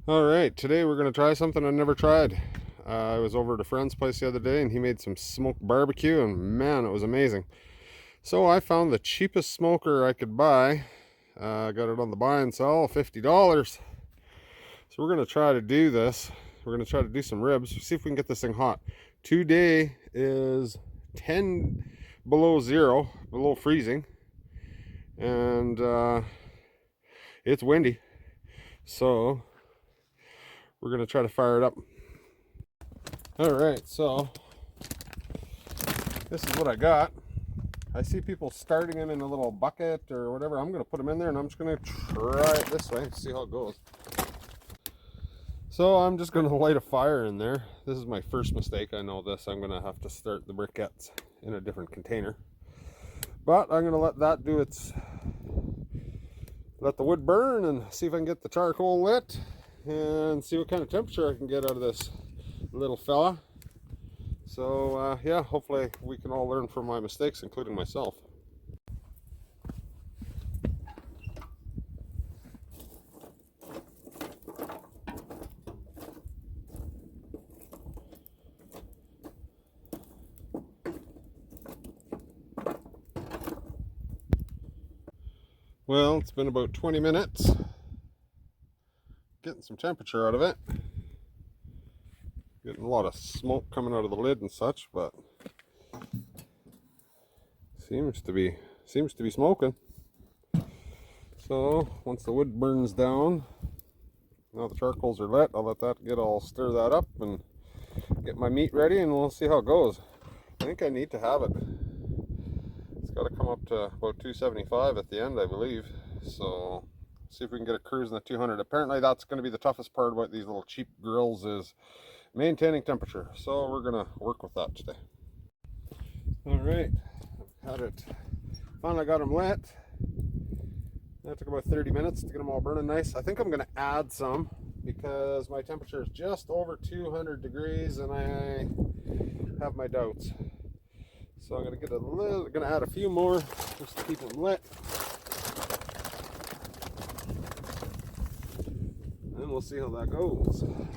All right, today we're going to try something I never tried. I was over at a friend's place the other day and he made some smoked barbecue, and man, it was amazing. So I found the cheapest smoker I could buy. Got it on the buy and sell, $50. So we're going to try to do this. We're going to try to do some ribs, see if we can get this thing hot. Today is 10 below zero, below freezing, and it's windy. So we're going to try to fire it up. All right, so this is what I got. I see people starting them in a little bucket or whatever. I'm going to put them in there and I'm just going to try it this way, see how it goes. So I'm just going to light a fire in there. This is my first mistake. I know this. I'm going to have to start the briquettes in a different container. But I'm going to let that do its, let the wood burn and see if I can get the charcoal lit and see what kind of temperature I can get out of this little fella. So yeah, hopefully we can all learn from my mistakes, including myself. Well, it's been about 20 minutes getting some temperature out of it. Getting a lot of smoke coming out of the lid and such, but seems to be smoking. So once the wood burns down, now the charcoals are lit, I'll let that get all, stir that up and get my meat ready, and we'll see how it goes. I think I need to have it. It's got to come up to about 275 at the end, I believe. So see if we can get it cruising at 200. Apparently that's going to be the toughest part about these little cheap grills, is maintaining temperature. So we're going to work with that today. All right, I've had it, finally got them lit. That took about 30 minutes to get them all burning nice. I think I'm going to add some because my temperature is just over 200 degrees and I have my doubts. So I'm going to get a little, going to add a few more just to keep them lit. And we'll see how that goes. And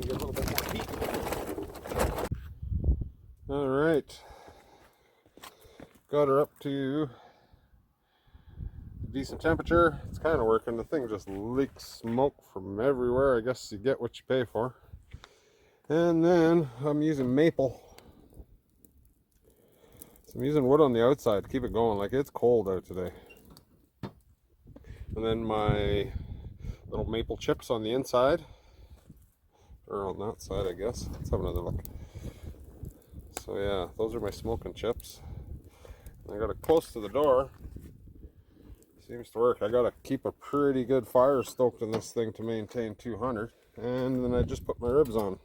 get a little bit more heat. All right. Got her up to decent temperature. It's kind of working. The thing just leaks smoke from everywhere. I guess you get what you pay for. And then I'm using maple. So I'm using wood on the outside to keep it going. Like, it's cold out today. And then my little maple chips on the inside, or on that side, I guess. Let's have another look. So yeah, those are my smoking chips. I got it close to the door. Seems to work. I gotta keep a pretty good fire stoked in this thing to maintain 200. And then I just put my ribs on.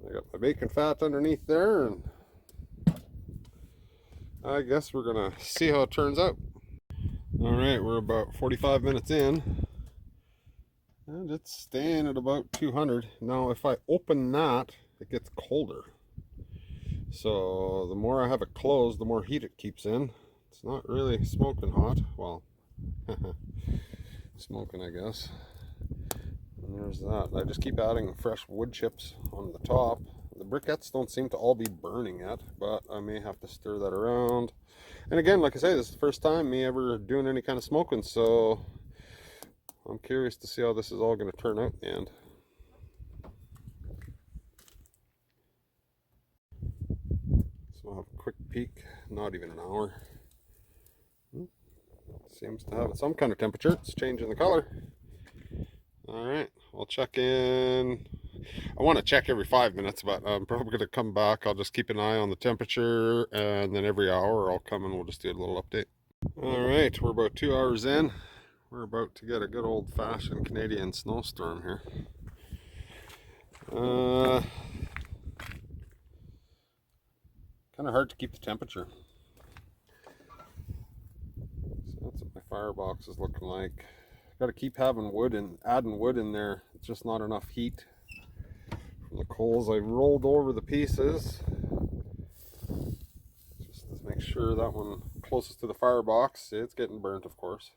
I got my bacon fat underneath there, and I guess we're gonna see how it turns out. All right, we're about 45 minutes in, and it's staying at about 200. Now, if I open that, it gets colder. So the more I have it closed, the more heat it keeps in. It's not really smoking hot. Well, smoking, I guess. And there's that. I just keep adding fresh wood chips on the top. The briquettes don't seem to all be burning yet, but I may have to stir that around. And again, like I say, this is the first time me ever doing any kind of smoking, so I'm curious to see how this is all going to turn out in the end. So I'll have a quick peek. Not even an hour. Seems to have some kind of temperature. It's changing the color. All right, I'll check in. I want to check every 5 minutes, but I'm probably going to come back. I'll just keep an eye on the temperature, and then every hour I'll come and we'll just do a little update. All right, we're about 2 hours in. We're about to get a good old-fashioned Canadian snowstorm here. Kind of hard to keep the temperature. So that's what my firebox is looking like. Got to keep having wood and adding wood in there. It's just not enough heat from the coals. I rolled over the pieces just to make sure that one closest to the firebox, it's getting burnt, of course.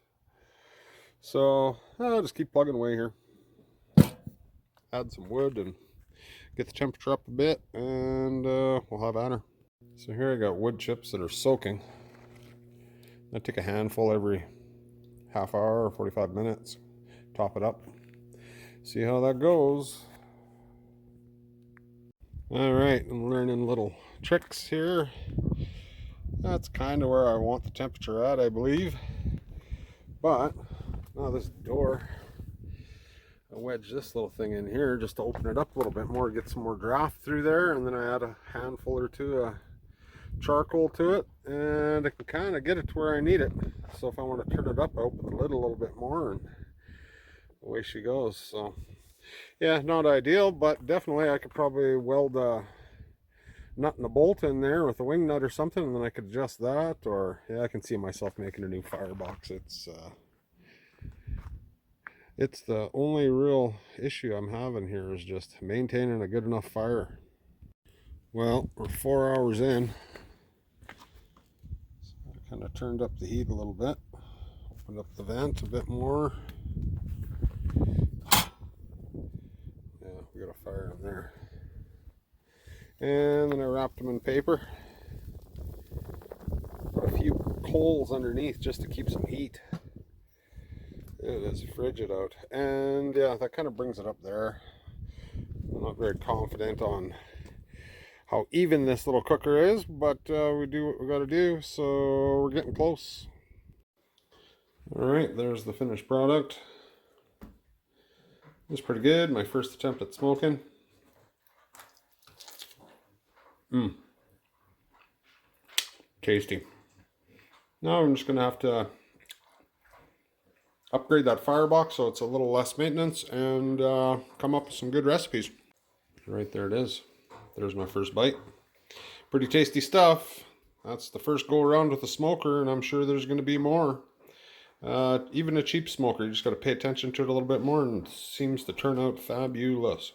So I'll just keep plugging away here. Add some wood and get the temperature up a bit, and we'll have at her. So here I got wood chips that are soaking. I take a handful every half hour or 45 minutes, top it up, see how that goes. All right, I'm learning little tricks here. That's kind of where I want the temperature at, I believe. But now this door, I wedge this little thing in here just to open it up a little bit more, get some more draft through there, and then I add a handful or two of charcoal to it, and I can kind of get it to where I need it. So if I want to turn it up, I open the lid a little bit more, and away she goes. So yeah, not ideal, but definitely I could probably weld a nut and a bolt in there with a wing nut or something, and then I could adjust that. Or yeah, I can see myself making a new firebox. It's the only real issue I'm having here is just maintaining a good enough fire. Well, we're 4 hours in. So I kind of turned up the heat a little bit, opened up the vent a bit more. Yeah, we got a fire in there. And then I wrapped them in paper. Put a few coals underneath just to keep some heat. It is frigid out. And yeah, that kind of brings it up there. I'm not very confident on how even this little cooker is, but we do what we got to do, so we're getting close. All right, there's the finished product. It's pretty good. My first attempt at smoking. Tasty. Now I'm just gonna have to upgrade that firebox so it's a little less maintenance and come up with some good recipes. Right, there it is. There's my first bite. Pretty tasty stuff. That's the first go around with the smoker, and I'm sure there's going to be more. Even a cheap smoker, you just got to pay attention to it a little bit more, and it seems to turn out fabulous.